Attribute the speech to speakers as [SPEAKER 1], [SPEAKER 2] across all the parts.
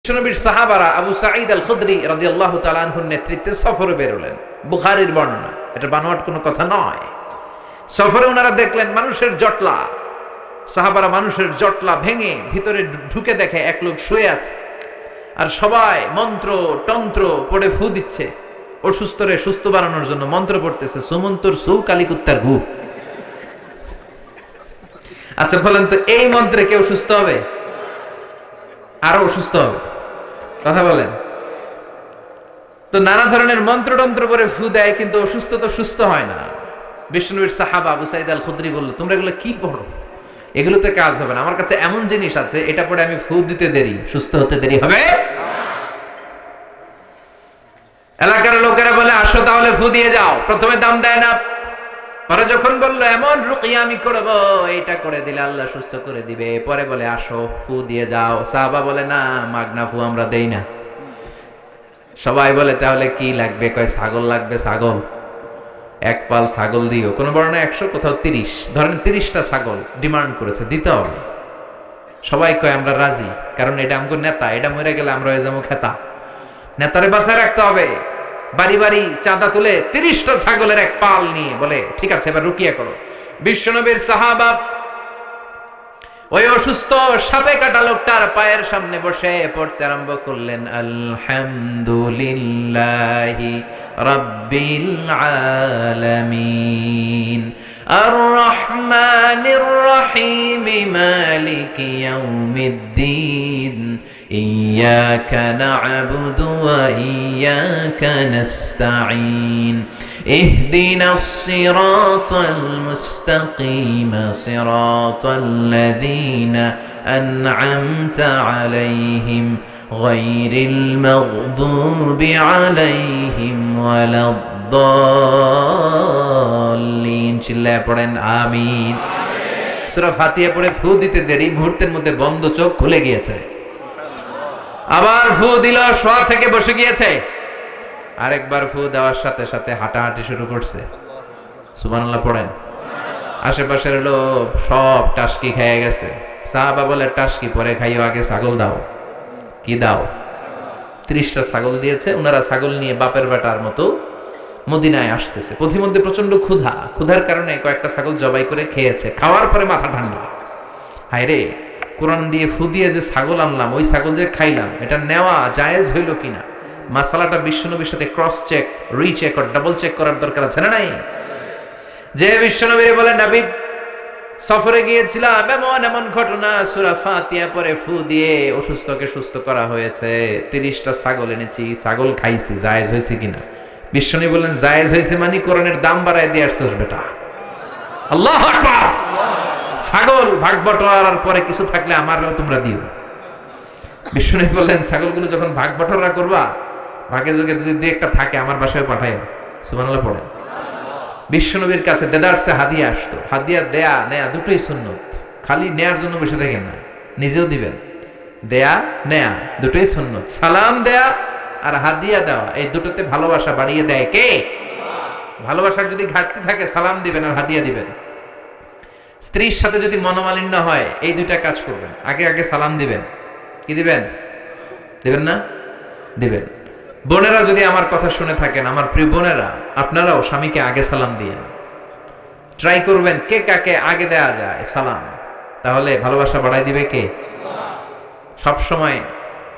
[SPEAKER 1] বিশ্বনবীর সাহাবারা আবু সাঈদ আল খুদরি রাদিয়াল্লাহু তাআলা আনহুর নেতৃত্বে সফরে বেরোলেন। বুখারীর বর্ণনা, এটা বানোয়াট কোনো কথা নয়। সফরে ওনারা দেখলেন মানুষের জটলা, সাহাবারা মানুষের জটলা ভেঙে ভিতরে ঢুকে দেখে এক লোক শুয়ে আছে, আর সবাই মন্ত্র তন্ত্র পড়ে ফু দিচ্ছে। অসুস্থরে সুস্থ বানানোর জন্য মন্ত্র পড়তেছে, সুমন্তর সু কালিকুত্তার ঘু। আচ্ছা বলেন তো, এই মন্ত্রে কেউ সুস্থ হবে? আরো অসুস্থ হবে? কথা বলেন তো। নানা ধরনের মন্ত্রতন্ত্র করে ফু দেয়, কিন্তু অসুস্থ তো সুস্থ হয় না। বিশ্বনবীর সাহাবা আবু সাঈদ আল খুদরি বলল, তোমরা এগুলো কি পড়ো? এগুলোতে কাজ হবে না। আমার কাছে এমন জিনিস আছে, এটা পড়ে আমি ফু দিতে দেরি, সুস্থ হতে দেরি হবে। এলাকার লোকেরা বলে, আসো তাহলে ফু দিয়ে যাও। প্রথমে দাম দেয় না, পরে যখন বললো এমন রুকিয়া আমি করব, এটা করে দিলে আল্লাহ সুস্থ করে দিবে, পরে বলে আসো ফু দিয়ে যাও। সাহাবা বলে, না, মাগনা ফু আমরা দেই না। সবাই বলে, তাহলে কি লাগবে? কয় ছাগল লাগবে। ছাগল, এক পাল ছাগল দিও। কোন বর্ণনা 100, কোথাও 30, ধরেন 30টা ছাগল ডিমান্ড করেছে, দিতে হবে। সবাই কয় আমরা রাজি, কারণ এটা আমগো নেতা, এটা মরে গেলে আমরা হয়ে যাবো খেতা। নেতারে বাসায় রাখতে হবে। বাড়ি বাড়ি চাঁদা তুলে 30টা ছাগলের এক পাল নিয়ে বলে, ঠিক আছে এবার রুকিয়া করো। বিশ্বনবীর সাহাবা ওই অসুস্থ সাপে কাটা লোকটার পায়ের সামনে বসে পড়তে আরম্ভ করলেন, আলহামদুলিল্লাহি রাব্বিল আলামিন আর রহমানির রহিম মালিকি ইয়াউমিদ্দিন ইয়্যাকা না'বুদু ওয়া ইয়্যাকা নাস্তাঈন ইহদিনাস সিরাতাল মুস্তাকিম সিরাতাল লাযীনা আন'আমতা আলাইহিম গায়রিল মাগদুবি আলাইহিম ওয়ালাদ-দাল্লিন। চিল্লায়ে পড়েন আমিন। সূরা ফাতিহা পড়ে ফু দিতে দেরি, মুহূর্তের মধ্যে বন্ধ চোখ খুলে গিয়েছে। আবার ফু দিল, শোয়া থেকে বসে গিয়েছে। আরেকবার ফু দেওয়ার সাথে সাথে হাঁটাহাঁটি শুরু করছে। সুবহানাল্লাহ পড়েন। আশেপাশের লোক সব টাস্কি খেয়ে গেছে। সাহাবা বলে, টাস্কি পরে খাইও, আগে ছাগল দাও। কি দাও? 30টা ছাগল দিয়েছে। ওনারা ছাগল নিয়ে বাপের বেটার মতো মদিনায় আসতেছে। পথিমধ্যে প্রচন্ড ক্ষুধা, ক্ষুধার কারণে কয়েকটা ছাগল জবাই করে খেয়েছে। খাওয়ার পরে মাথা ঠান্ডা, হায় রে, কোরআন দিয়ে ফু দিয়ে যে ছাগল আনলাম, ওই ছাগল যে খাইলাম, এটা নেওয়া জায়েজ হইল কিনা, মাসালাটা বিশ্বনবীর সাথে ক্রস চেক, রিচেক আর ডাবল চেক করার দরকার আছে না নাই? যে বিশ্বনবী বলে, নবী সফরে গিয়েছিলাম, এমন এমন ঘটনা, সূরা ফাতিহা পরে ফু দিয়ে অসুস্থকে সুস্থ করা হয়েছে, 30টা ছাগল এনেছি, ছাগল খাইছি, জায়েজ হয়েছে কিনা? বিশ্বনবী বললেন, জায়েজ হয়েছে মানে কোরআনের দাম বাড়ায় দিয়ে আসছস বেটা। আল্লাহু আকবার। ছাগল ভাগ বটোয়ারার পরে কিছু থাকলে আমারও তোমরা দিও। বিশ্বনবী বললেন, ছাগলগুলো যখন ভাগ বটোয়ারা করবা, ভাগে যোগে যদি একটা থাকে আমার বাসায় পাঠাইও। সুবহানাল্লাহ পড়েন। বিশ্বনবীর কাছে দেদারসে হাদিয়া আসতো। হাদিয়া দেয়া নেয়া দুটোই সুন্নত। খালি নেয়ার জন্য বসে থাকেন না, নিজেও দিবেন। দেয়া নেয়া দুটোই সুন্নত। সালাম দেয়া আর হাদিয়া দেওয়া, এই দুটোতে ভালোবাসা বাড়িয়ে দেয় কে? ভালোবাসার যদি ঘাটতি থাকে, সালাম দিবেন আর হাদিয়া দিবেন। স্ত্রীর সাথে যদি মনোমালিন্য হয়, এই দুইটা কাজ করবেন। আগে আগে সালাম দিবেন। কি দিবেন? দিবেন না? দিবেন। বোনেরা যদি আমার কথা শুনে থাকেন, আমার প্রিয় বোনেরা, আপনারাও স্বামীকে আগে সালাম দিয়েন। ট্রাই করবেন কে কাকে আগে দেয়া যায় সালাম, তাহলে ভালোবাসা বাড়াই দিবে কে? সব সময়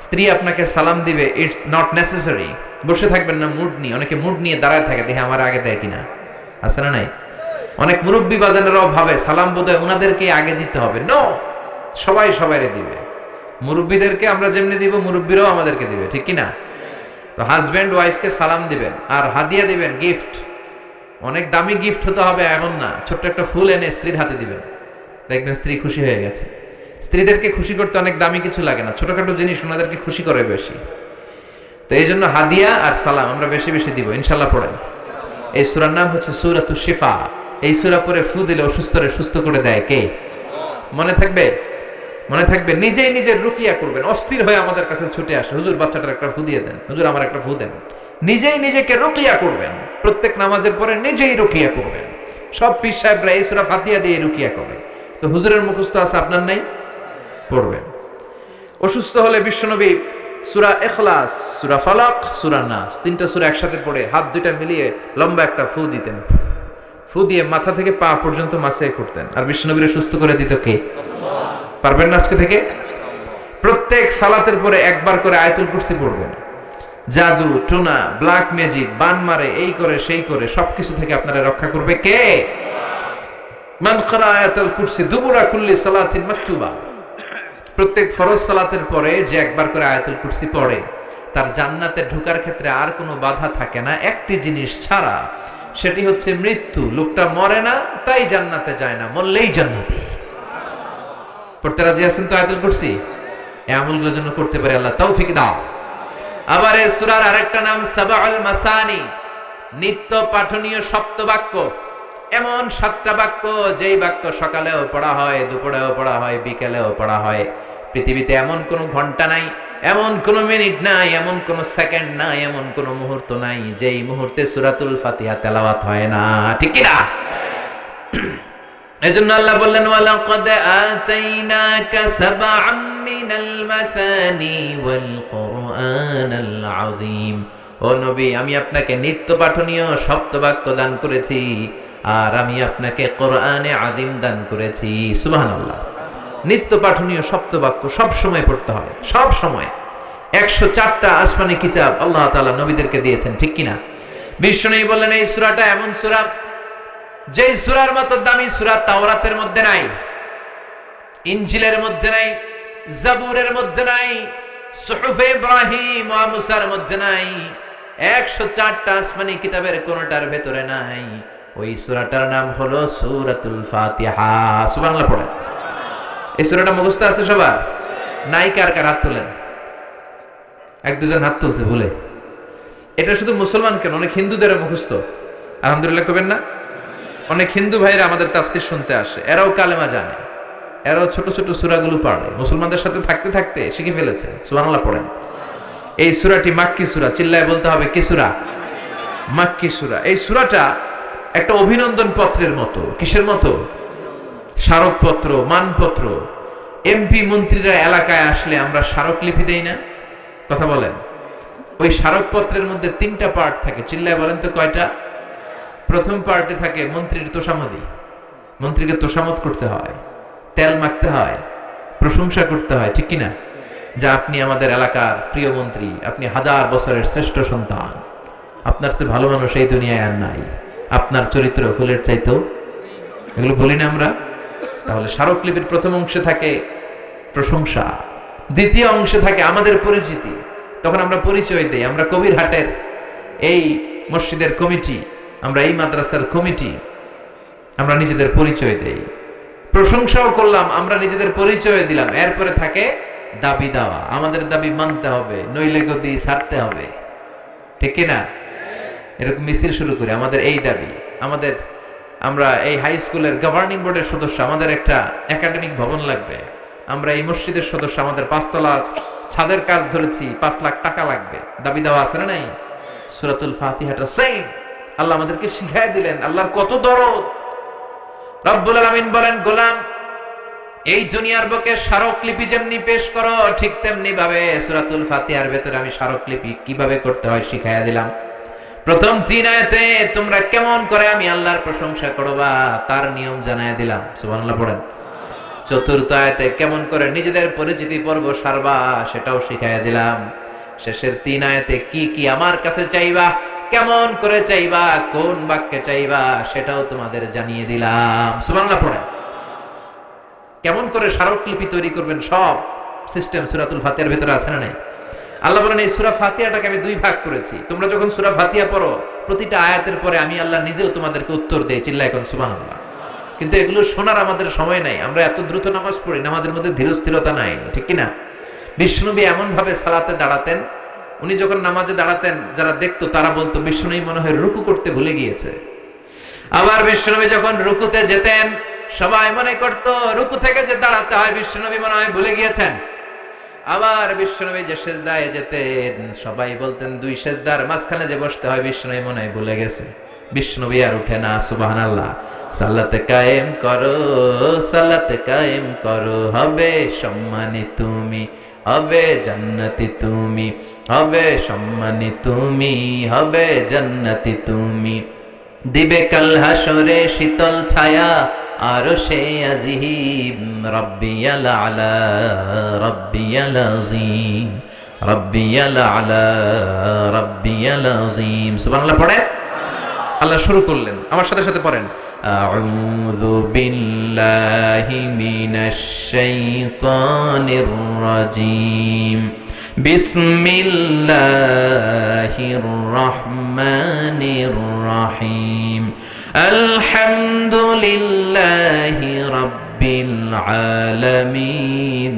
[SPEAKER 1] স্ত্রী আপনাকে সালাম দিবে, ইটস নট নেসেসারি। বসে থাকবেন না মুড নিয়ে। অনেকে মুড নিয়ে দাঁড়ায় থাকে, দেখে আমার আগে দেয় কিনা, আছে না নাই? অনেক মুরব্বী বাজানেরাও ভাবে সালাম বোধহয় ওনাদেরকে আগে দিতে হবে। নো, সবাই সবাইরে দিবে। মুরব্বীদেরকে আমরা যেমনি দিব, মুরব্বীরাও আমাদেরকে দিবে, ঠিক কিনা? তো হাজব্যান্ড ওয়াইফকে সালাম দিবেন আর হাদিয়া দিবেন, গিফট। অনেক দামি গিফট হতে হবে এমন না, ছোট্ট একটা ফুল এনে স্ত্রীর হাতে দিবেন, দেখবেন স্ত্রী খুশি হয়ে গেছে। স্ত্রীদেরকে খুশি করতে অনেক দামি কিছু লাগে না, ছোটখাটো জিনিস ওনাদেরকে খুশি করে বেশি। তো এই জন্য হাদিয়া আর সালাম আমরা বেশি বেশি দিব, ইনশাল্লাহ পড়েন। এই সূরার নাম হচ্ছে সূরাতুশ শিফা। এই সূরা পড়ে ফু দিলে অসুস্থরে সুস্থ করে দেয় কে? মনে থাকবে? মনে থাকবে। নিজেই নিজের রুকিয়া করবেন। অস্থির হয়ে আমাদের কাছে ছুটে আসে, হুজুর বাচ্চাটার একটা ফু দিয়ে দেন, হুজুর আমার একটা ফু দেন। নিজেই নিজেকে রুকিয়া করবেন। প্রত্যেক নামাজের পরে নিজেই রুকিয়া করবেন। সব পীর সাহেবরা এই সূরা ফাতিহা দিয়ে রুকিয়া করে। তো হুজুরের মুখস্থ আছে, আপনার নাই? পড়বেন। অসুস্থ হলে বিশ্বনবী সূরা ইখলাস, সূরা ফালাক, সূরা নাস, তিনটা সূরা একসাথে পড়ে হাত দুইটা মিলিয়ে লম্বা একটা ফু দিতেন। ফু দিয়ে মাথা থেকে পা পর্যন্ত মাসে করতেন। আর বিশ্বনবীরে সুস্থ করে দিত কে? পারবেন না আজকে থেকে? প্রত্যেক সালাতের পরে একবার করে আয়াতুল কুরসি পড়বেন। জাদু টোনা, ব্ল্যাক ম্যাজিক, বান মারে, এই করে সেই করে সবকিছু থেকে আপনারা রক্ষা করবে কে? মান ক্বারা আয়াতুল কুরসি দুবুরা কুল্লি সালাতিন মাকতুবা। প্রত্যেক ফরজ সালাতের পরে যে একবার করে আয়াতুল কুরসি পড়ে তার জান্নাতে ঢোকার ক্ষেত্রে আর কোনো বাধা থাকে না, একটি জিনিস ছাড়া, সেটি হচ্ছে মৃত্যু। লোকটা মরে না তাই জান্নাতে যায় না, মরলেই জান্নাতি। পড়তে রাজি আছেন তো আয়াতুল কুরসি? এই আমলগুলোর জন্য করতে পারে আল্লাহ তৌফিক দাও। আবার এই সূরার আরেকটা নাম সাবাউল মাসানি, নিত্য পাঠনীয় সপ্তবাক্য। এমন 7টা বাক্য যেই বাক্য সকালেও পড়া হয়, দুপুরেও পড়া হয়, বিকেলেও পড়া হয়। পৃথিবীতে এমন কোনো ঘন্টা নাই, এমন কোনো মিনিট নাই, এমন কোনো সেকেন্ড নাই, এমন কোনো মুহূর্ত নাই যেই মুহূর্তে সূরাতুল ফাতিহা তেলাওয়াত হয় না। ঠিক কি না? এজন্য আল্লাহ বললেন ওয়ালাকাদ আতাইনাকা সাবআম মিনাল মাসানি ওয়াল কুরআনাল আযীম। ও নবী, আমি আপনাকে নিত্য পাঠনীয় সপ্তবাক্য দান করেছি, আর আমি আপনাকে কোরআনে আযীম দান করেছি। সুবহানাল্লাহ। নিত্য পাঠনীয় সপ্তবাক্য সব সময় পড়তে হয়, সব সময়। 104টা আসমানি কিতাব আল্লাহ তাআলা নবীদেরকে দিয়েছেন, ঠিক কি না? বিশ্বনবী বললেন এই সূরাটা এমন সূরা যেই সূরার মতো দামি সূরা তাওরাতের মধ্যে নাই, ইনজিলের মধ্যে নাই, জাবুরের মধ্যে নাই, সুহুফে ইব্রাহিম ওয়া মুসার মধ্যে নাই, 104টা আসমানি কিতাবের কোনটার ভেতরে নাই। ওই সূরাটার নাম হলো সূরাতুল ফাতিহা। সুবহানাল্লাহ পড়ে। এই সূরাটা মুখস্থ আছে সবার? নাই কার কার হাত তোলেন? এক দুজন হাত তুলছে ভুলে। এটা শুধু মুসলমান কেন, অনেক হিন্দুদেরও মুখস্থ। আলহামদুলিল্লাহ কবেন না? অনেক হিন্দু ভাইরা আমাদের তাফসীর শুনতে আসে, এরাও কালেমা জানে, এরাও ছোট ছোট সূরাগুলো পড়ে, মুসলমানদের সাথে থাকতে থাকতে শিখে ফেলেছে। সুবহানাল্লাহ পড়েন। এই সূরাটি মাক্কি সূরা, চিল্লায় বলতে হবে কি সূরা? মাক্কি সূরা। এই সূরাটা একটা অভিনন্দন পত্রের মতো। কিসের মতো? স্মারকপত্র, মানপত্র। এমপি মন্ত্রীরা এলাকায় আসলে আমরা স্মারকলিপি দেই না? কথা বলেন। ওই স্মারকপত্রের মধ্যে 3টা পার্ট থাকে, চিল্লায় বলেন তো কয়টা? প্রথম পার্টে থাকে মন্ত্রীর তোষামদি, মন্ত্রীকে তোষামত করতে হয়, তেল মাখতে হয়, প্রশংসা করতে হয়, ঠিক কিনা? যে আপনি আমাদের এলাকার প্রিয় মন্ত্রী, আপনি 1000 বছরের শ্রেষ্ঠ সন্তান, আপনার চেয়ে ভালো মানুষ এই দুনিয়ায় আর নাই, আপনার চরিত্র ফুলের চাইতেও। এগুলো বলি না আমরা? তাহলে স্মারকলিপির প্রথম অংশে থাকে প্রশংসা, দ্বিতীয় অংশে থাকে আমাদের পরিচিতি। তখন আমরা পরিচয় দেই, আমরা কবিরহাটের এই মসজিদের কমিটি, আমরা এই মাদ্রাসার কমিটি, আমরা নিজেদের পরিচয় দেই। প্রশংসাও করলাম, আমরা নিজেদের পরিচয় দিলাম। এরপরে থাকে দাবি দেওয়া, আমাদের দাবি মানতে হবে, নইলে গদি ছাড়তে হবে, ঠিক কিনা? এরকম মিছিল শুরু করি, আমাদের এই দাবি, আমাদের, আমরা এই হাই স্কুলের গভর্নিং বোর্ডের সদস্য, আমাদের একটা একাডেমিক ভবন লাগবে, আমরা এই মসজিদের সদস্য, আমাদের 5 তলার ছাদের কাজ ধরেছি, 5 লাখ টাকা লাগবে। দাবি দেওয়া আছে না নাই? সূরাতুল ফাতিহাটা সেম আল্লাহ আমাদেরকে শিখায় দিলেন। আল্লাহর কত দরদ। রব্বুল আলামিন বলেন, গোলাম, এই দুনিয়ার বুকে স্মারকলিপি যেমনি পেশ করো, ঠিক তেমনি ভাবে সূরাতুল ফাতিহার ভেতরে আমি স্মারকলিপি কিভাবে করতে হয় শিখাইয়া দিলাম। প্রথম 3 আয়াতে তোমরা কেমন করে আমি আল্লাহর প্রশংসা করবা তার নিয়ম জানাইয়া দিলাম। সুবহানাল্লাহ পড়েন। চতুর্থ আয়াতে কেমন করে নিজেদের পরিচিতি পর্ব সারবা সেটাও শিখাইয়া দিলাম। শেষের 3 আয়াতে কি কি আমার কাছে চাইবা, কেমন করে চাইবা, কোন বাক্যে চাইবা সেটাও তোমাদের জানিয়ে দিলাম। সুবহানাল্লাহ পড়েন। কেমন করে স্মারকলিপি তৈরি করবেন সব সিস্টেম সূরাতুল ফাতিহার ভিতরে আছে না নাই? আল্লাহ বলেন এই সূরা ফাতিহাটাকে আমি 2 ভাগ করেছি। তোমরা যখন সূরা ফাতিহা পড়ো, প্রতিটা আয়াতের পরে আমি আল্লাহ নিজেও তোমাদেরকে উত্তর দেই। চিল্লায় এখন সুবহানাল্লাহ। কিন্তু এগুলো শোনার আমাদের সময় নাই, আমরা এত দ্রুত নামাজ পড়ি, নামাজের মধ্যে ধীরস্থিরতা নাই, ঠিক কি না? বিশ্বনবী এমন ভাবে সালাতে দাঁড়াতেন, উনি যখন নামাজে দাঁড়াতেন যারা দেখতো তারা বলতো বিশ্বনবী মনে হয় রুকু করতে ভুলে গিয়েছে। আবার বিশ্বনবী যখন রুকুতে যেতেন সবাই মনে করতো রুকু থেকে যে দাঁড়াতে হয় বিশ্বনবী মনে হয় ভুলে গিয়েছেন। আবার বিশ্বনবী যে সেজদায় যেতেন সবাই বলতেন 2 সেজদার মাঝখানে যে বসতে হয় বিশ্বনবী মনে হয় ভুলে গেছে। বিশ্বনবী আর উঠে না। সুবহানাল্লাহ। সালাতে কায়েম করো, সালাতে কায়েম করো, হবে সম্মানী তুমি, হবে জান্নাতি তুমি, হবে সম্মানী তুমি, হবে জান্নাতি তুমি। দিবে কাল হাসরে শীতল ছায়া আরশে আজিম, রাব্বিয়াল আলা রাব্বিয়াল আযীম, রাব্বিয়াল আলা রাব্বিয়াল আযীম। সুবহানাল্লাহ পড়ে আল্লাহ শুরু করলেন, আমার সাথে সাথে পড়েন। আউযু বিল্লাহি মিনাশ শাইতানির রাজীম, বিসমিল্লাহির রহমানির রহিম, আলহামদুলিল্লাহি রাব্বিল আলামিন,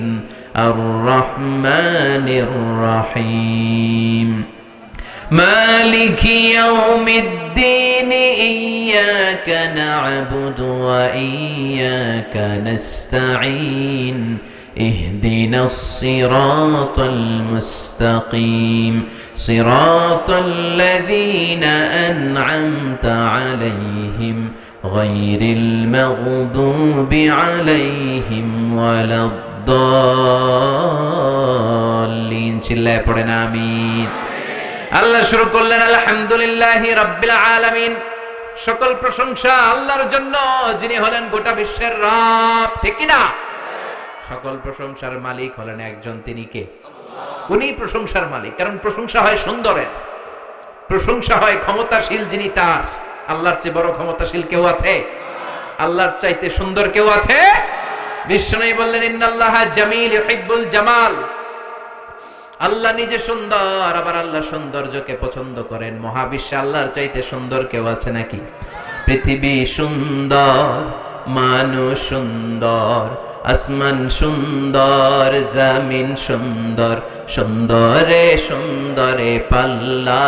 [SPEAKER 1] আর রহমানির রহিম, মালিকি ইয়াউমিদ্দিন, ইয়্যাকা না'বুদু ওয়া ইয়্যাকা নাস্তাঈন, ইহদিনাস সিরাতাল মুস্তাকিম, সিরাতাল্লাযীনা আন'আমতা আলাইহিম গায়রিল মাগদুবি আলাইহিম ওয়ালাদ-দাল্লিন। চিল্লায়ে পড়েন আমিন। আল্লাহ শুরু করলেন আলহামদুলিল্লাহি রাব্বিল আলামিন, সকল প্রশংসা আল্লাহর জন্য যিনি হলেন গোটা বিশ্বের রব, ঠিক কি না? সকল প্রশংসার মালিক হলেন একজন, তিনি কে? উনি প্রশংসার মালিক। কারণ প্রশংসা হয় সুন্দরের, প্রশংসা হয় ক্ষমতাশীল যিনি তার। আল্লাহর চেয়ে বড় ক্ষমতাশীল কেউ আছে? আল্লাহর চাইতে সুন্দর কেউ আছে? বিশ্বনবী বললেন ইন্নাল্লাহা জামিল ইউহিব্বুল জামাল। আল্লাহ নিজে সুন্দর, আবার আল্লাহ সৌন্দর্যকে পছন্দ করেন। মহাবিশ্বে আল্লাহর চাইতে সুন্দর কেউ আছে নাকি? পৃথিবী সুন্দর, মানুষ সুন্দর, আসমান সুন্দর, জমিন সুন্দর, সুন্দরে সুন্দরে পাল্লা,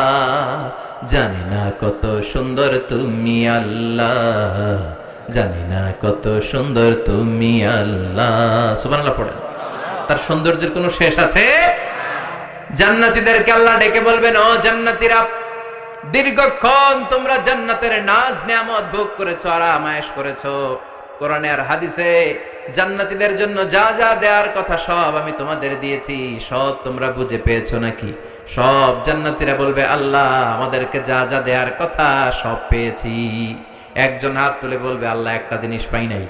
[SPEAKER 1] জানি না কত সুন্দর তুমি আল্লাহ, জানি না কত সুন্দর তুমি আল্লাহ। সুবহানাল্লাহ পড়েন। তার সৌন্দর্যের কোনো শেষ আছে? জান্নাতীদেরকে আল্লাহ ডেকে বলবেন, ও জান্নাতীরা, দীর্ঘক্ষণ তোমরা জান্নাতের নাজ নেয়ামত ভোগ করেছো, আরাম আয়েশ করেছো। কোরআনে আর হাদিসে জান্নাতীদের জন্য যা যা দেওয়ার কথা সব আমি তোমাদের দিয়েছি, সব তোমরা বুঝে পেয়েছো নাকি? সব জান্নাতীরা বলবে, আল্লাহ আমাদেরকে যা যা দেওয়ার কথা সব পেয়েছি। একজন হাত তুলে বলবে, আল্লাহ একটা জিনিস পাই নাই।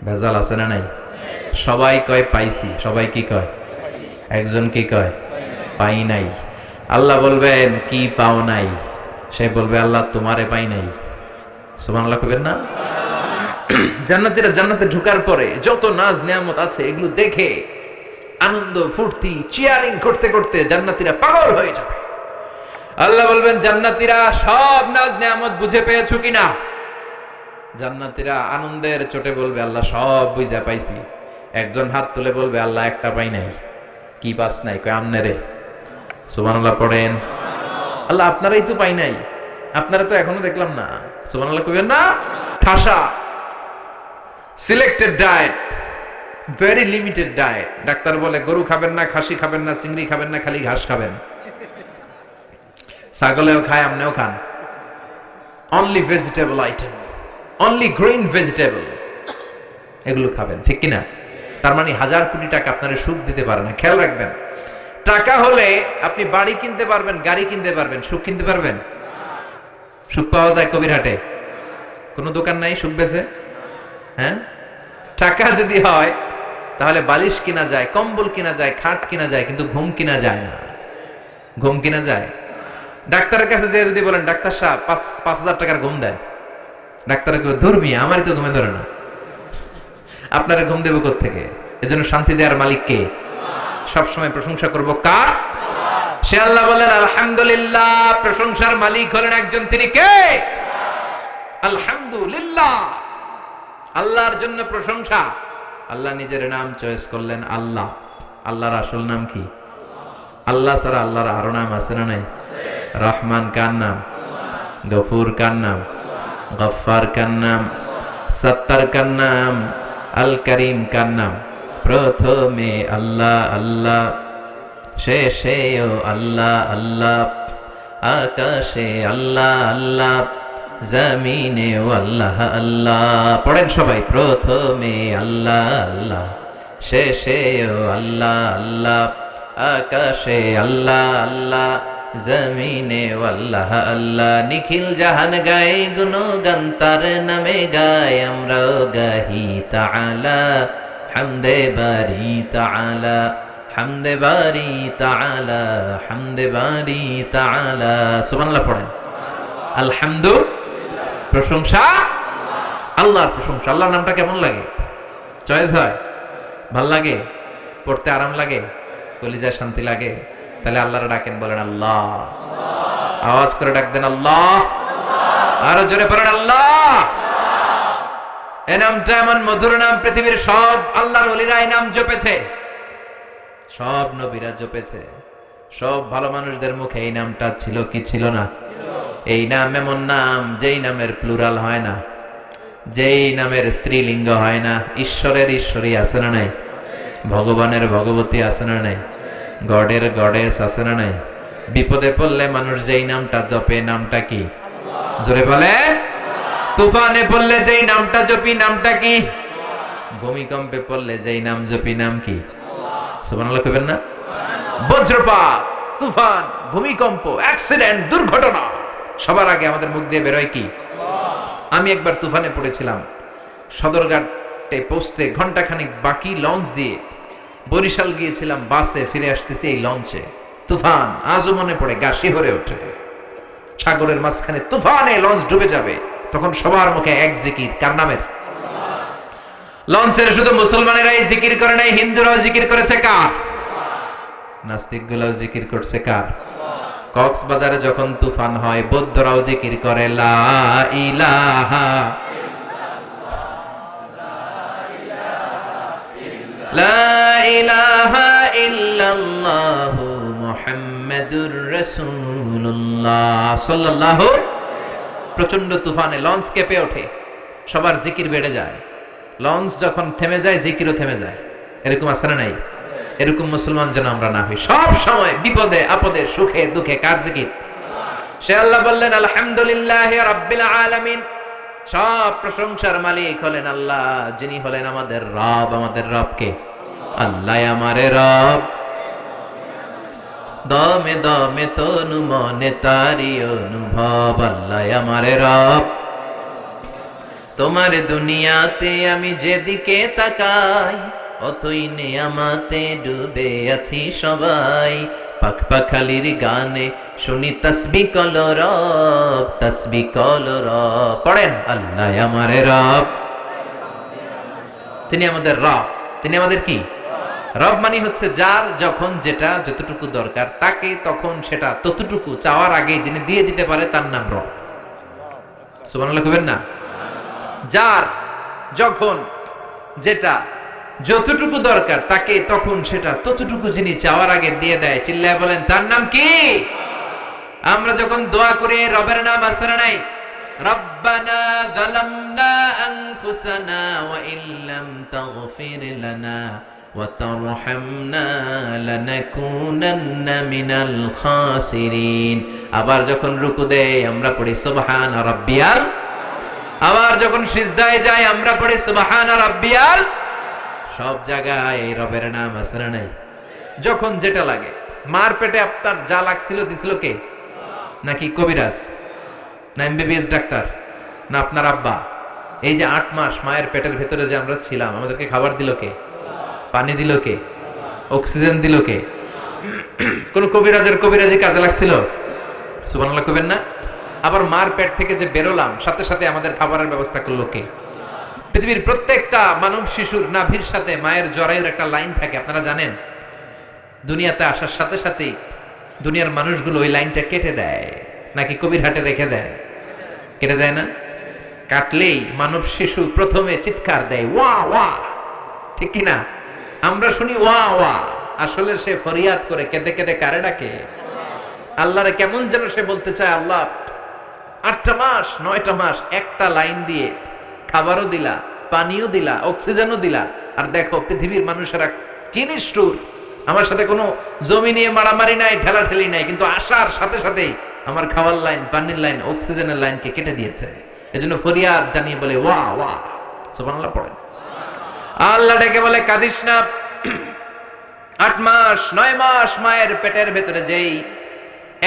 [SPEAKER 1] ভেজাল আছে না নাই? সবাই কয় পাইছি। সবাই কি কয়? একজন কি কয়? পাই নাই। আল্লাহ বলবেন, কি পাও নাই? সে বলবে, আল্লাহ তোমারে পাই নাই। সুবহানাল্লাহ কইবেন না? জান্নাতীরা জান্নাতে ঢোকার পরে যত নাজ নিয়ামত আছে এগুলো দেখে আনন্দ ফুর্তি চিয়ারিং করতে করতে জান্নাতীরা পাগল হয়ে যাবে। আল্লাহ বলবেন, জান্নাতীরা সব নাজ নিয়ামত বুঝে পেয়েছো কিনা? জান্নাতীরা আনন্দের চোটে বলবে, আল্লাহ সব বুঝা পাইছি। একজন হাত তুলে বলবে, আল্লাহ একটা পাই নাই। কি পাস নাই? কয় আমনেরে। সুবহানাল্লাহ পড়েন। আল্লাহ আপনারাই তো পাই নাই, আপনারা তো এখনো দেখলাম না। সুবহানাল্লাহ কইবেন না? ঠাসা selected diet, very limited diet. Doctor বলে গরু খাবেন না, খাসি খাবেন না, চিংড়ি খাবেন না, খালি ঘাস খাবেন। ছাগলেও খায়, আপনিও খান। Only vegetable item, only green vegetable, এগুলো খাবেন, ঠিক কিনা? তার মানে 1000 কোটি টাকা আপনারা সুখ দিতে পারে না। খেয়াল রাখবেন, টাকা হলে আপনি বাড়ি কিনতে পারবেন, গাড়ি কিনতে পারবেন, সুখ কিনতে পারবেন? সুখ পাওয়া যায় কবিরহাটে? কোনো দোকান নাই সুখ বেচে? হ্যাঁ, টাকা যদি হয় তাহলে বালিশ কিনা যায়, কম্বল কিনা যায়, খাট কিনা যায়, কিন্তু ঘুম কিনা যায় না। ঘুম কিনা যায়? ডাক্তারের কাছে যে যদি বলেন, ডাক্তার সাহেব 5,000 টাকার ঘুম দেন, ডাক্তার ধরবি, আমারই তো ঘুমে ধরে না, আপনারা ঘুম দেব কোত্থেকে? এজন্য শান্তি দেওয়ার মালিক কে? সবসময় প্রশংসা করবো কার? সে আল্লাহ বলেন আলহামদুলিল্লাহ, প্রশংসার মালিক হলেন একজন, তিনি কে? আলহামদুলিল্লাহ, আল্লাহর জন্য প্রশংসা। আল্লাহ নিজের নাম চয়েস করলেন আল্লাহ। আল্লাহর আসল নাম কি? আল্লাহ ছাড়া আল্লাহর আরো নাম আছে না নাই? রহমান কার নাম? গফুর কার নাম? গফফার কার নাম? সত্তার কার নাম? আল করিম কার নাম? প্রথমে আল্লাহ আল্লাহ, শেষেও আল্লাহ আল্লাহ, আকাশে আল্লাহ আল্লাহ, জমিনে আল্লাহ আল্লাহ। পড়েন সবাই, প্রথমে আল্লাহ আল্লাহ, শেষেও আল্লাহ আল্লাহ, আকাশে আল্লাহ আল্লাহ, জমিনে আল্লাহ আল্লাহ। নিখিল জাহান গায়ে গুণগান তার নামে গায়, আমরাও গাহি তাআলা হামদে বারি তাআলা, হামদে বারি তাআলা, হামদে বারি তাআলা। সুবহানাল্লাহ পড়েন। আলহামদু, প্রশংসা আল্লাহর, প্রশংসা। আল্লাহর নামটা কেমন লাগে? চয়েস হয়? ভাল লাগে? পড়তে আরাম লাগে? কলিজায় শান্তি লাগে? তাহলে আল্লাহর ডাকেন, বলেন আল্লাহ। আওয়াজ করে ডাক দেন আল্লাহ। আরো জোরে পড়েন আল্লাহ। এই নামটা এমন মধুর নাম, পৃথিবীর সব আল্লাহর ওলিরা এই নাম জপেছে, সব নবীরা জপেছে, সব ভালো মানুষদের মুখে এই নামটা ছিল কি ছিল না? এই নাম এমন নাম যেই নামের প্লুরাল হয় না, যেই নামের স্ত্রীলিঙ্গ হয় না। ঈশ্বরের ঈশ্বরী আছে না নাই? ভগবানের ভগবতী আছে না নাই? গডের গডেস আছে না নাই? বিপদে পড়লে মানুষ যেই নামটা জপে, নামটা কি? জোরে বলে। তুফানে পড়লে যেই নামটা জপি, নামটা কি? ভূমিকম্পে পড়লে যেই নাম জপি, নাম কি? সুবহানাল্লাহ কইবেন না? বজ্রপাত, তুফান, ভূমিকম্প, অ্যাক্সিডেন্ট, দুর্ঘটনা, সবার আগে আমাদের মুখ দিয়ে বেরোয় কি? আমি একবার তুফানে পড়েছিলাম, সদরঘাটে পৌঁছতে ঘন্টাখানিক বাকি লঞ্চ দিয়ে বরিশাল গিয়েছিলাম, বাসে ফিরে আসতেছি এই লঞ্চে তুফান। আজও মনে পড়ে, গা শিহরে ওঠে। সাগরের মাঝখানে তুফানে লঞ্চ ডুবে যাবে, তখন সবার মুখে এক জিকির, কার নামের? লঞ্চের শুধু মুসলমানেরাই জিকির করে নাই, হিন্দুরাও জিকির করেছে কার? নাস্তিক গুলাও জিকির করছে কার? কক্সবাজারে যখন তুফান হয়, বৌদ্ধরাও জিকির করে লা ইলাহা লা ইলাহা ইল্লাল্লাহু মুহাম্মাদুর রাসূলুল্লাহ সাল্লাল্লাহু। প্রচন্ড তুফানে লঞ্চ কেঁপে ওঠে, সবার জিকির বেড়ে যায়। লঞ্চ যখন থেমে যায়, জিকিরও থেমে যায়। এরকম আছে না নাই? এরকম মুসলমান যেন আমরা না হই। সব সময় বিপদে আপদে, সুখে দুঃখে কার জিকির? সে আল্লাহ বললেন আলহামদুলিল্লাহি রাব্বিল আলামিন। সব প্রশংসার মালিক হলেন আল্লাহ, যিনি হলেন আমাদের রব। আমাদের রব কে? আল্লাহ আমারে রব। দমে দমে তনু মনে তারি অনুভব, আল্লাহ আমারে রব। তোমার দুনিয়াতে আমি যেদিকে তাকাই, অথই নেয়ামাতে ডুবে আছি সবাই। পাখ পাখালির গানে শুনি তাসবিহ কল রব, তাসবিহ কল রব। পড়েন আল্লাহ আমারে রব। তিনি আমাদের রব। তিনি আমাদের কি? রব মানে হচ্ছে যার যখন যেটা যতটুকু দরকার, তাকে তখন সেটা ততটুকু চাওয়ার আগে যিনি দিয়ে দিতে পারে, তার নাম রব। সুবহানাল্লাহ কইবেন না? যার যখন যেটা যতটুকু দরকার, তাকে তখন সেটা ততটুকু যিনি চাওয়ার আগে দিয়ে দেয়, চিল্লায় বলেন তার নাম কি? আমরা যখন দোয়া করি, রবের নাম আছে না নাই? রব্বানা যালামনা আনফুসানা ওয়া ইল্লাম তাগফির লানা ওয়া তারহামনা লানাকুনান্না মিনাল খাসিরিন। আবার যখন রুকু দেই, আমরা পড়ি সুবহানা রাব্বিয়াল। আবার যখন সিজদায় যাই, আমরা পড়ি সুবহানা রাব্বিয়াল। সব জায়গায় রবের নাম আছে না নাই? যখন যেটা লাগে। মার পেটে আপনার যা লাগছিল দিছিল কে? নাকি কবিরাজ? না এমবিবিএস ডাক্তার? না আপনার আব্বা? এই যে 8 মাস মায়ের পেটের ভেতরে যে আমরা ছিলাম, আমাদেরকে খাবার দিল কে? পানি দিল কে? অক্সিজেন দিল কে? কোন কবিরাজের কবিরাজি কাজে লাগছিল? সুবহানাল্লাহ কইবেন না? আবার মার পেট থেকে যে বেরোলাম, সাথে সাথে আমাদের খাবারের ব্যবস্থা করলো কে? পৃথিবীর প্রত্যেকটা মানব শিশুর নাভির সাথে মায়ের জরায়ুর একটা লাইন থাকে, আপনারা জানেন? দুনিয়াতে আসার সাথে সাথেই দুনিয়ার মানুষগুলো ওই লাইনটা কেটে দেয়, নাকি কবির হাটে রেখে দেয়? কেটে দেয় না? কাটলেই মানব শিশু প্রথমে চিৎকার দেয়, ওয়া ওয়া, ঠিক কিনা? আমরা শুনি ওয়া ওয়া, আসলে সে ফরিয়াদ করে কেঁদে কেঁদে কারে ডাকে? আল্লাহরে কেমন যেন সে বলতে চায়, আল্লাহ 8টা মাস 9টা মাস একটা লাইন দিয়ে খাবারও দিলা, পানিও দিলা, অক্সিজেনও দিলা, আর দেখো পৃথিবীর মানুষেরা কি নিষ্ঠুর। আমার সাথে কোনো জমি নিয়ে মারামারি নাই, ঠেলাঠেলি নাই, কিন্তু আসার সাথে সাথেই আমার খাওয়ার লাইন, পানির লাইন, অক্সিজেনের লাইনকে কেটে দিয়েছে। এজন্য ফরিয়াদ জানিয়ে বলে ওয়া ওয়া। সুবহানাল্লাহ পড়েন। আল্লাহ ডেকে বলে কাঁদিস না। 8 মাস 9 মাস মায়ের পেটের ভেতরে যেই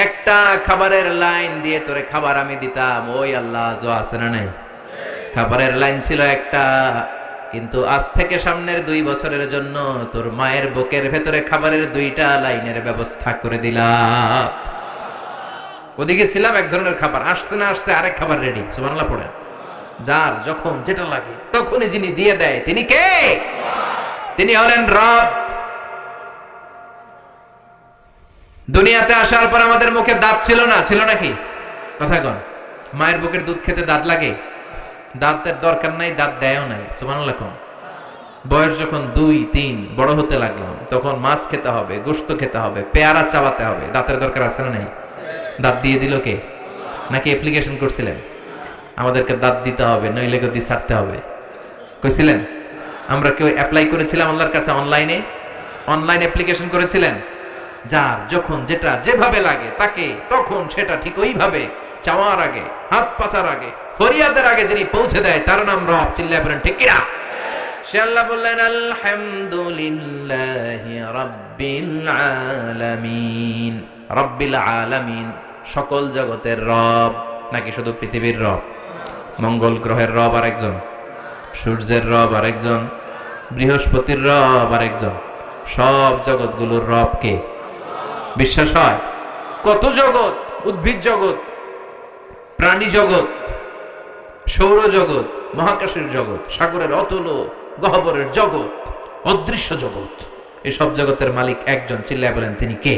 [SPEAKER 1] একটা খাবারের লাইন দিয়ে তোরে খাবার আমি দিতাম, ওই আল্লাহ আজও আছে না নাই? খাবারের লাইন ছিল একটা, কিন্তু আজ থেকে সামনের 2 বছরের জন্য তোর মায়ের বুকের ভেতরে খাবারের 2টা লাইনের ব্যবস্থা করে দিলাম। ওদিকে ছিলাম এক ধরনের খাবার, আসতে না আসতে আরেক খাবার রেডি। সুবহানাল্লাহ পড়েন। যার যখন যেটা লাগে তখনই যিনি দিয়ে দেয় তিনি কে? তিনি হলেন রব। দুনিয়াতে আসার পর আমাদের মুখে দাঁত ছিল না, ছিল নাকি? কথা কন। মায়ের বুকের দুধ খেতে দাঁত লাগে? দাঁতের দরকার নাই, দাঁত দেয়ও নাই। সুবহানাল্লাহ কোন। বয়স যখন 2-3 বড় হতে লাগলাম, তখন মাছ খেতে হবে, গোশত খেতে হবে, পেয়ারা চাবাতে হবে, দাঁতের দরকার আছে না নাই? দাঁত দিয়ে দিল কে? নাকি অ্যাপ্লিকেশন করছিলেন আমাদেরকে দাঁত দিতে হবে, নইলে গদি ছাড়তে হবে? কইছিলেন? আমরা কেউ অ্যাপ্লাই করেছিলাম আল্লাহর কাছে? অনলাইন অ্যাপ্লিকেশন করেছিলেন? যার যখন যেটা যেভাবে লাগে তাকে তখন সেটা ঠিক ওইভাবে চাওয়ার আগে, হাত পাচার আগে, ফরিয়াদের আগে যিনি পৌঁছে দেয় তার নাম রব। চিল্লায় বলেন ঠিক কিনা? সে আল্লাহ বললেন আলহামদুলিল্লাহি রাব্বিল আলামিন। রাব্বিল আলামিন, সকল জগতের রব। নাকি শুধু পৃথিবীর রব? মঙ্গল গ্রহের রব আরেকজন, সূর্যের রব আরেকজন, বৃহস্পতির রব আরেকজন, সব জগৎগুলোর রব কে? বিশ্বাস হয়? কত জগৎ, উদ্ভিদ জগৎ, প্রাণী জগৎ, সৌরজগৎ, মহাকাশের জগৎ, সাগরের অতল গহ্বরের জগৎ, অদৃশ্য জগৎ, এই সব জগতের মালিক একজন। চিল্লায় বলেন তিনি কে?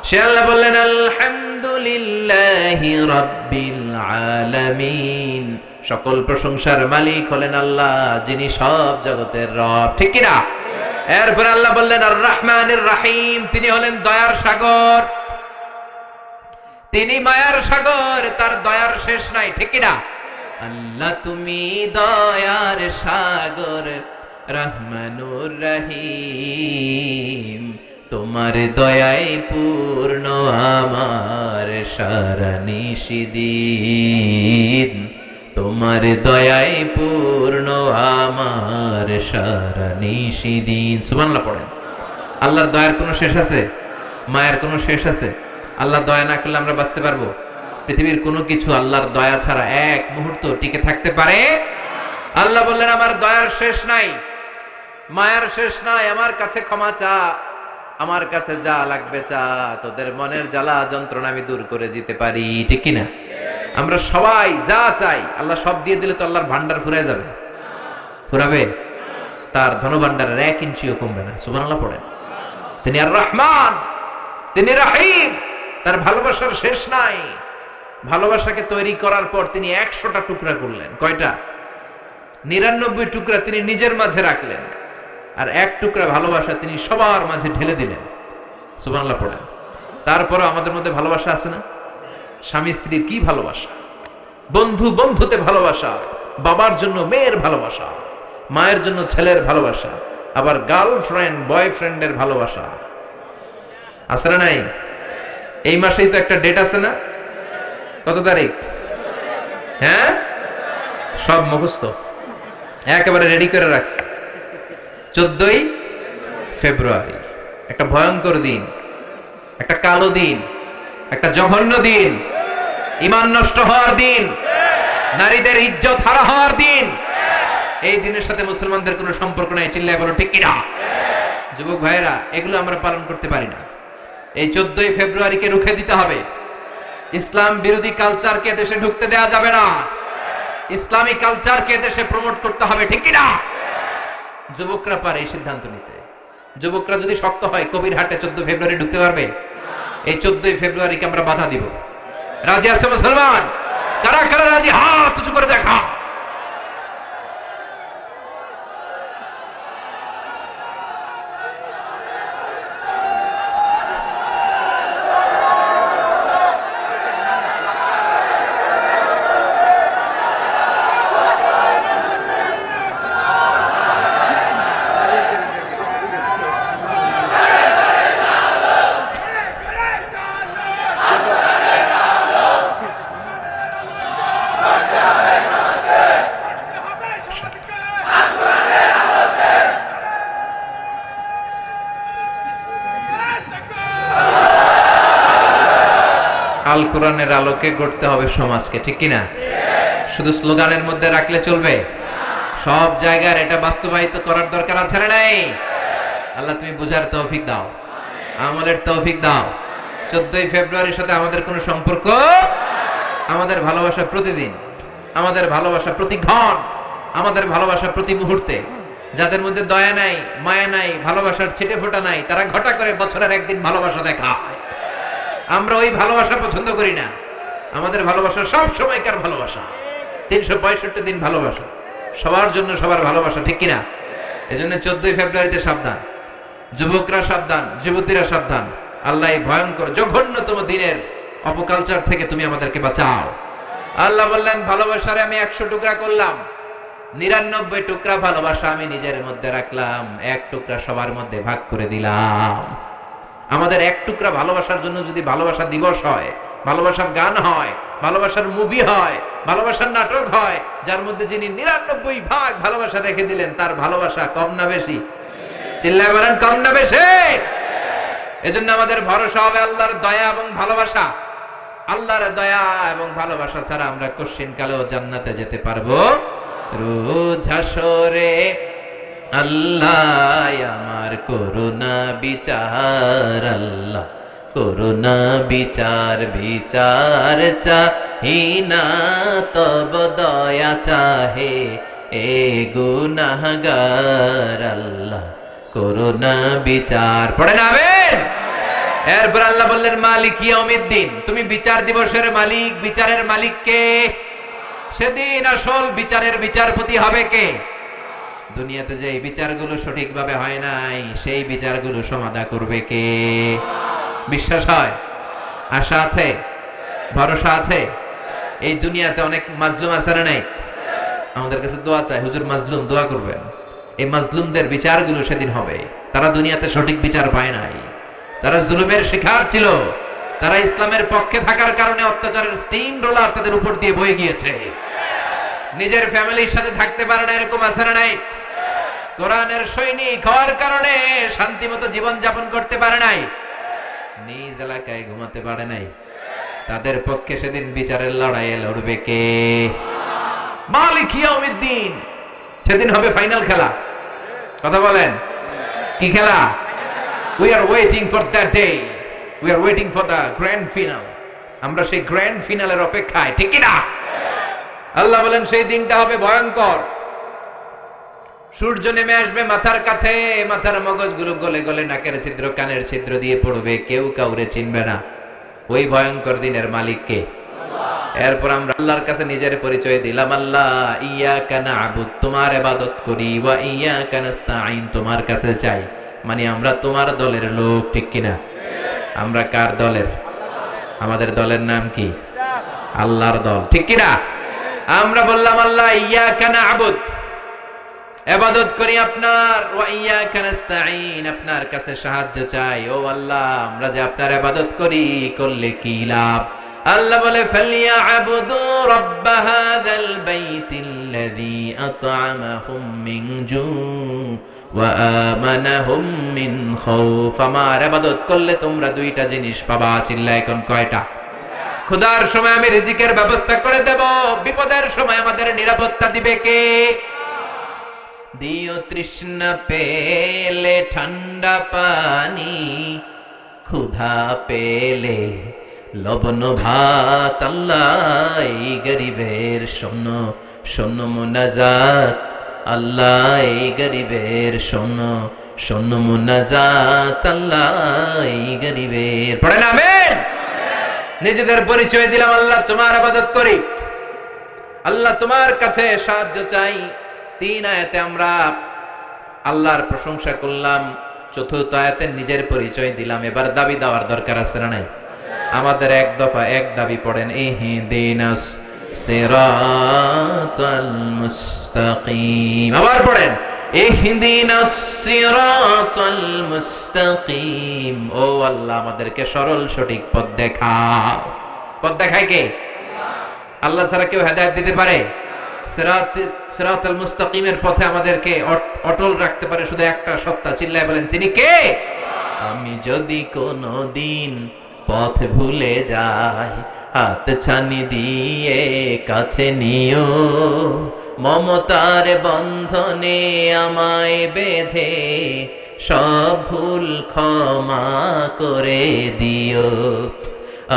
[SPEAKER 1] সে আল্লাহ বললেন আলহামদুলিল্লাহি রাব্বিল আলামিন। সকল প্রশংসার মালিক হলেন আল্লাহ, যিনি সব জগতের রব। ঠিক কি না? এরপর আল্লাহ বললেন আর রহমানির রহিম। তিনি হলেন দয়ার সাগর, তিনি মায়ার সাগর, তার দয়ার শেষ নাই। ঠিক কি না? আল্লাহ তুমি দয়ার সাগর, রহমানুর রহিম। তোমার দয়ায় পূর্ণ আমার সারা নিশিদিন, তোমার দয়ায় পূর্ণ আমার সারা নিশিদিন। সুবহানাল্লাহ পড়েন। আল্লাহর দয়ার কোনো শেষ আছে? মায়ের কোনো শেষ আছে? আল্লাহ দয়া না করলে আমরা বাঁচতে পারবো? পৃথিবীর কোনো কিছু আল্লাহর দয়া ছাড়া এক মুহূর্ত টিকে থাকতে পারে? আল্লাহ বললেন আমার দয়ার শেষ নাই, মায়ার শেষ নাই, আমার কাছে ক্ষমা চা, আমার কাছে যা লাগবে চা, তোদের মনের জ্বালা যন্ত্রণা আমি দূর করে দিতে পারি। ঠিক কিনা? আমরা সবাই যা চাই আল্লাহ সব দিয়ে দিলে তো আল্লাহর ভান্ডার ফুরায় যাবে? ফুরাবে? তার ধন ভান্ডারের 1 ইঞ্চিও কমবে না। সুবহানাল্লাহ পড়েন। তিনি আর রহমান, তিনি রহিম, তার ভালোবাসার শেষ নাই। ভালোবাসাকে তৈরি করার পর তিনি 100টা টুকরা করলেন। কয়টা? 99 টুকরা তিনি নিজের মাঝে রাখলেন, আর 1 টুকরা ভালোবাসা তিনি সবার মাঝে ঢেলে দিলেন। সুবহানাল্লাহ পড়েন। তারপরও আমাদের মধ্যে ভালোবাসা আছে না? স্বামী স্ত্রীর কি ভালোবাসা, বন্ধু বন্ধুতে ভালোবাসা, বাবার জন্য মেয়ের ভালোবাসা, মায়ের জন্য ছেলের ভালোবাসা, আবার গার্লফ্রেন্ড বয়ফ্রেন্ডের ভালোবাসা আছে না নাই? এই মাসেই তো একটা ডেট আছে না? কত তারিখ? হ্যাঁ, সব মুখস্থ, একেবারে রেডি করে রাখছে। 14ই ফেব্রুয়ারি, একটা ভয়ঙ্কর দিন, একটা কালো দিন, একটা জঘন্য দিন, ঈমান নষ্ট হওয়ার দিন, নারীদের ইজ্জত হারা হওয়ার দিন। এই দিনের সাথে মুসলমানদের কোনো সম্পর্ক নাই। চিল্লায় বলো ঠিক কিনা? যুবক ভাইয়েরা, এগুলো আমরা পালন করতে পারি না। এই 14ই ফেব্রুয়ারিকে রুখে দিতে হবে। ইসলাম বিরোধী কালচারকে দেশে ঢুকতে দেওয়া যাবে না। ইসলামী কালচারকে দেশে প্রমোট করতে হবে। ঠিক কিনা? যুবকরা পারে এই সিদ্ধান্ত নিতে। যুবকরা যদি শক্ত হয়, কবিরহাটে 14 ফেব্রুয়ারি ঢুকতে পারবে? এই 14ই ফেব্রুয়ারিকে আমরা বাধা দিব। রাজি আছে মুসলমান? কারা কারা রাজি? হাত উঁচু করে দেখা। আল কোরআনের আলোকে গড়তে হবে সমাজকে, ঠিক কিনা? শুধু স্লোগানের মধ্যে রাখলে চলবে? সব জায়গার এটা বাস্তবায়িত করার দরকার আছে না নাই? আল্লাহ তুমি বুঝার তৌফিক দাও, আমলের তৌফিক দাও। 14ই ফেব্রুয়ারির সাথে আমাদের কোনো সম্পর্ক? আমাদের ভালোবাসা প্রতিদিন, আমাদের ভালোবাসা প্রতি ক্ষণ, আমাদের ভালোবাসা প্রতি মুহূর্তে। যাদের মধ্যে দয়া নাই, মায়া নাই, ভালোবাসার ছিটে ফোঁটা নাই, তারা ঘটা করে বছরের একদিন ভালোবাসা দেখা। আমরা ওই ভালোবাসা পছন্দ করি না। আমাদের ভালোবাসা সব সময়কার ভালোবাসা, 365 দিন ভালোবাসা, সবার জন্য সবার ভালোবাসা, ঠিক কিনা? এজন্য 14ই ফেব্রুয়ারিতে সাবধান, যুবকরা সাবধান, যুবতীরা সাবধান। আল্লাহ এই ভয়ঙ্কর জঘন্যতম দিনের অপকালচার থেকে তুমি আমাদেরকে বাঁচাও। আল্লাহ বললেন, ভালোবাসারে আমি 100 টুকরা করলাম, 99 টুকরা ভালোবাসা আমি নিজের মধ্যে রাখলাম, 1 টুকরা সবার মধ্যে ভাগ করে দিলাম। আমাদের 1 টুকরা ভালোবাসার জন্য যদি ভালোবাসা দিবস হয়, ভালোবাসার গান হয়, ভালোবাসার মুভি হয়, ভালোবাসার নাটক হয়, যার মধ্যে যিনি 99 ভাগ ভালোবাসা রেখে দিলেন, তার ভালোবাসা কম না বেশি? চিল্লায় বলেন, কম না বেশি? এজন্য আমাদের ভরসা হবে আল্লাহর দয়া এবং ভালোবাসা। আল্লাহর দয়া এবং ভালোবাসা ছাড়া আমরা কোশ্চিন কালেও জান্নাতে যেতে পারবো? রোজ হাসরে আল্লাহ আমার করুণা বিচার, আল্লাহ করুণা বিচার, বিচার চাহিনা তব দয়া চাহে এ গুনাহগার, আল্লাহ করুণা বিচার। পড়ে না আমিন? এরপর আল্লাহ বললেন, মালিক ইয়াউমিদ্দিন, তুমি বিচার দিবসের মালিক। বিচারের মালিক কে? সেদিন আসল বিচারের বিচারপতি হবে কে? দুনিয়াতে যে বিচারগুলো সঠিকভাবে হয় নাই, সেই বিচারগুলো সমাধা করবে কে? বিশ্বাস হয়? আশা আছে? ভরসা আছে? এই দুনিয়াতে অনেক মাজলুম আছে না নাই? আমাদের কাছে দোয়া চাই, হুজুর মাজলুম দোয়া করবেন। এই মাজলুমদের বিচারগুলো সেদিন হবে। তারা দুনিয়াতে সঠিক বিচার পায় নাই, তারা জুলুমের শিকার ছিল, তারা ইসলামের পক্ষে থাকার কারণে অত্যাচারের স্টিম রোলার তাদের উপর দিয়ে বয়ে গিয়েছে। নিজের ফ্যামিলির সাথে থাকতে পারে না, এরকম আছে না নাই? কোরআনের সৈনিক হওয়ার কারণে শান্তিমতো জীবন যাপন করতে পারে নাই, নিজ এলাকায় ঘুমাতে পারে নাই। তাদের পক্ষে সেদিন বিচারের লড়াইয়ে লড়বে কে? মালিক ইয়াউমিদ্দিন। সেদিন হবে ফাইনাল খেলা। কথা বলেন, কি খেলা? We are waiting for that day. We are waiting for the grand final. আমরা সেই গ্র্যান্ড ফিনালের অপেক্ষায়, ঠিক কি না? আল্লাহ বলেন, সেই দিনটা হবে ভয়ঙ্কর। সূর্য নেমে আসবে মাথার কাছে, মাথার মগজগুলো গলে গলে নাকের ছিদ্র, কানের ছিদ্র দিয়ে পড়বে, কেউ কাউরে চিনবে না। ওই ভয়ঙ্কর দিনের মালিক কে? এরপর আমরা আল্লাহর কাছে নিজের পরিচয় দিলাম, আল্লাহ ইয়াকা না'বুদ, তোমার ইবাদত করি, ওয়া ইয়াকা নাস্তাঈন, তোমার কাছে চাই। মানে আমরা তোমার দলের লোক, ঠিক কিনা? আমরা কার দলের? আমাদের দলের নাম কি? আল্লাহর দল, ঠিক কিনা? আমরা বললাম, আল্লাহ ইয়াকা না'বুদ, ইবাদত করি আপনার, ওয়া ইয়াকা নাস্তাঈন, আপনার কাছে সাহায্য চাই। ও আল্লাহ, আমরা যে আপনার ইবাদত করি, করলে কি লাভ? আল্লাহ বলে, ফালিয়া'বুদু রাব্ব হাযাল বাইতিল্লাযী আত'আমাহুম মিন জু' ওয়া আমানাহুম মিন খাউফ। আমার ইবাদত করলে তোমরা দুইটা জিনিস পাবা। চিল্লায় এখন কয়টা? ক্ষুধার সময় আমি রিজিকের ব্যবস্থা করে দেব, বিপদের সময় আমাদের নিরাপত্তা দিবে কে? দিও তৃষ্ণা পেলে ঠান্ডা পানি, ক্ষুধা পেলে লবণ ভাত, আল্লাহ এই গরিবের শোনো শোনো মুনাজাত, আল্লাহ এই গরিবের শোনো শোনো মুনাজাত, আল্লাহ এই গরিবের। পড়েন আমিন? নিজেদের পরিচয় দিলাম, আল্লাহ তোমার ইবাদত করি, আল্লাহ তোমার কাছে সাহায্য চাই। 3 আয়াতে আমরা আল্লাহর প্রশংসা করলাম, 4র্থ আয়াতে নিজের পরিচয় দিলাম। এবার দাবি দেওয়ার দরকার আছে না নাই? আমাদের এক দফা এক দাবি পড়েন, ইহদিনাস সিরাতাল মুস্তাকিম। আবার পড়েন, ইহদিনাস সিরাতাল মুস্তাকিম। ও আল্লাহ, আমাদেরকে সরল সঠিক পথ দেখাও। পথ দেখায় কে? আল্লাহ ছাড়া কেউ হেদায়েত দিতে পারে? সিরাতাল মুস্তাকিমের পথে আমাদেরকে অটল রাখতে পারে শুধু একটা সত্তা। চিল্লায় বলেন, তিনি কে? আমি যদি কোনদিন পথ ভুলে যায়, হাত ছানি দিয়ে কাছে নিও, মমতার বন্ধনে আমায় বেঁধে সব ভুল ক্ষমা করে দিও।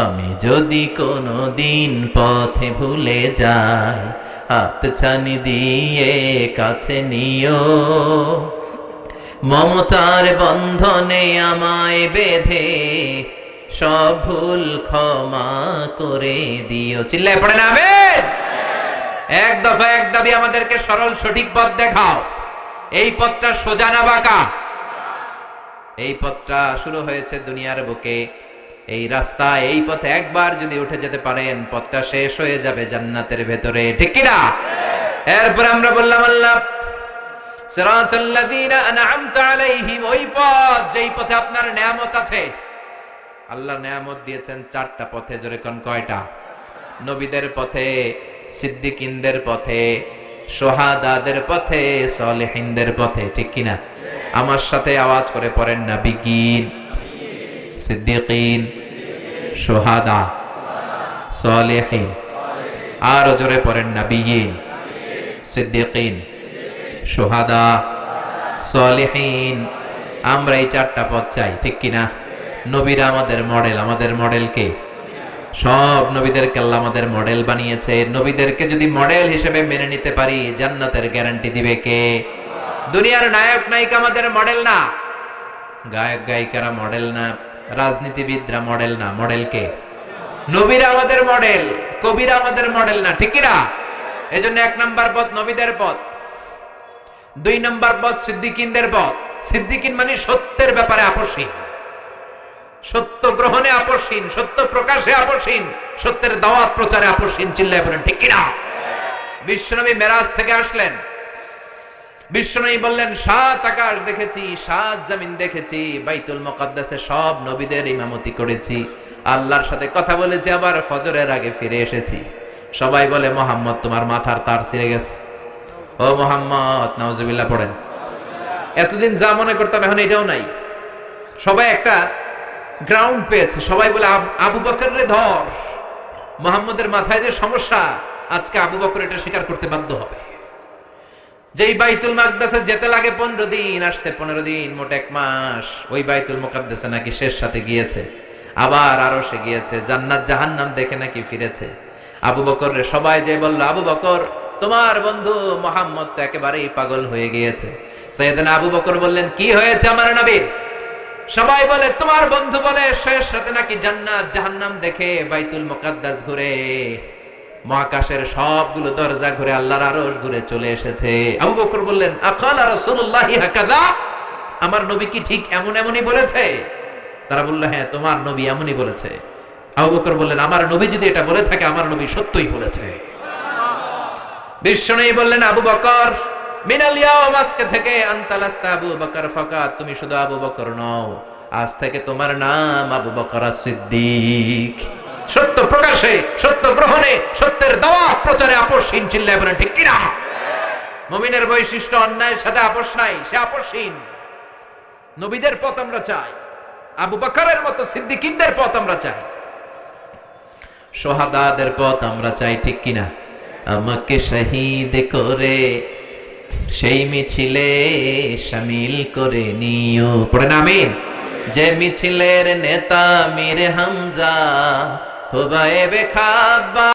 [SPEAKER 1] আমি যদি কোনো দিন পথে ভুলে যাই, হাত ছানি দিয়ে কাছে নিও, মমতার বন্ধনে আমায় বেঁধে সব ভুল ক্ষমা করে দিও। চিল্লায় পড়ে না আমিন। এক দফা এক দাবি, আমাদেরকে সরল সঠিক পথ দেখাও। এই পথটা সোজা না বাঁকা? এই পথটা শুরু হয়েছে দুনিয়ার বুকে, এই রাস্তা, এই পথে একবার যদি উঠে যেতে পারেন, পথটা শেষ হয়ে যাবে জান্নাতের ভেতরে, ঠিক কি না? এরপর আমরা বললাম আল্লাহ সিরাতাল্লাযীনা আন'আমতা আলাইহিম, ওই পথ যেই পথে আপনার নিয়ামত আছে। আল্লাহ নিয়ামত দিয়েছেন চারটা পথে, জোরে কোন কয়টা? নবীদের পথে, সিদ্দিকিনদের পথে, শুহাদাদের পথে, সালেহিনদের পথে, ঠিক কি না? আমার সাথে আওয়াজ করে পড়েন, নবিয়িন, সিদ্দিকিন, শুহাদা, সালেহিন। আর জোরে পড়েন, নবিয়িন, সিদ্দিকিন, শুহাদা, সালেহিন। আমরা এই চারটা পথ চাই, ঠিক কি না? নবীরা আমাদের মডেল, আমাদের মডেল কে? সব নবীদেরকে আল্লাহ আমাদের মডেল বানিয়েছে। নবীদেরকে যদি মডেল হিসেবে মেনে নিতে পারি, জান্নাতের গ্যারান্টি দিবে কে? দুনিয়ার নায়ক নায়িকা আমাদের মডেল না, গায়ক গায়িকারা মডেল না, রাজনীতিবিদরা মডেল না, মডেল কে? নবীরা আমাদের মডেল, কবিরা আমাদের মডেল না, ঠিক না? এজন্য 1 নাম্বার পথ নবীদের পথ, 2 নাম্বার পথ সিদ্দিকিনদের পথ। সিদ্দিকিন মানে সত্যের ব্যাপারে আপোষহীন, সত্য গ্রহণে আপোষহীন, সত্য প্রকাশে আপোষহীন, সত্যের দাওয়াত প্রচারে আপোষহীন। চিল্লায় বলেন ঠিক কিনা? বিশ্বনবী মেরাজ থেকে আসলেন, বিশ্বনবী বললেন 7 আকাশ দেখেছি, 7 জমিন দেখেছি, বাইতুল মুকাদ্দাসে সব নবীদের ইমামতি করেছি, আল্লাহর সাথে কথা বলেছি, আবার ফজরের আগে ফিরে এসেছি। সবাই বলে মুহাম্মদ তোমার মাথার তার ছিঁড়ে গেছে, ও মুহাম্মদ নাউজুবিল্লাহ পড়েন। এতদিন যা মনে করতাম এখন এটাও নাই। সবাই একটা গ্রাউন্ড পেয়েছে, সবাই বলে আবু বকরের ধর, মুহাম্মদের মাথায় যে সমস্যা, আজকে আবু বকর এটা স্বীকার করতে বাধ্য হবে। যেই বাইতুল মুকাদ্দাসে যেতে লাগে 15 দিন, আসতে 15 দিন, মোট 1 মাস। ওই বাইতুল মুকাদ্দাসে নাকি শেষ সাথে গিয়েছে, আবার আরশে গিয়েছে, জান্নাত জাহান্নাম দেখে নাকি ফিরেছে। আবু বকর রে সবাই যে বলল, আবু বকর তোমার বন্ধু মুহাম্মদ তো একেবারেই পাগল হয়ে গিয়েছে। সাইয়েদনা আবু বকর বললেন, কি হয়েছে আমার নবী? সবাই বলে তোমার বন্ধু বলে শেষ রাতে নাকি জান্নাত জাহান্নাম দেখে বাইতুল মুকাদ্দাস ঘুরে, মহাকাশের সবগুলো দরজা ঘুরে, আল্লাহর আরশ ঘুরে চলে এসেছে। আবু বকর বললেন, আকালা রাসূলুল্লাহি হাকাযা, আমার নবী কি ঠিক এমন এমনই বলেছে? তারা বলল, হ্যাঁ তোমার নবী এমনই বলেছে। আবু বকর বললেন, আমার নবী যদি এটা বলে থাকে, আমার নবী সত্যই বলেছে। বিশ্বনবী বললেন, আবু বকর মিনাল ইয়াউম, আজকে থেকে আনতা লাস্তা আবু বকর ফাকাত, তুমি শুধু আবু বকর নও, আজ থেকে তোমার নাম আবু বকর as-সিদ্দিক। সত্য প্রকাশে, সত্য গ্রহণে, সত্যের দাওয়াত প্রচারে আপোষহীন। চিল্লায় বলেন ঠিক কিনা? মুমিনের বৈশিষ্ট্য অন্যায়ের সাথে আপোষ নাই, সে আপোষহীন। নবীদের পথ আমরা চাই, আবু বকরের মতো সিদ্দিকিনদের পথ আমরা চাই, শুহাদাদের পথ আমরা চাই, ঠিক কিনা? আমাকে শহীদ করে সেই মিছিলে শামিল করে নিও, পড়েন আমিন। যে মিছিলের নেতা মীর হামজা, খুবাইবে খাব্বা।